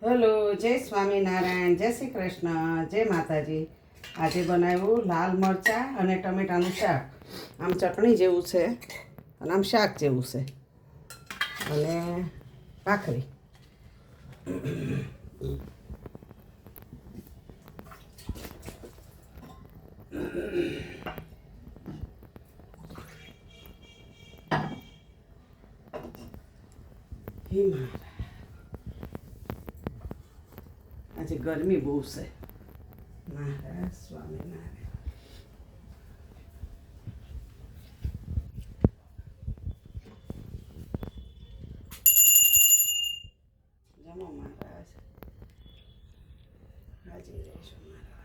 Hello, જય સ્વામિનારાયણ, જય શ્રી કૃષ્ણ, જય માતાજી. આજે બનાવ્યું લાલ મરચાં અને ટમેટાનું શાક. આમ ચટણી જેવું છે અને આમ શાક જેવું છે અને ભાખરી. આજે ગરમી બહુ છે. મહારાજ સ્વામિનારાયણ. જમો મહારાજ, હાજી રહેશો મહારાજ.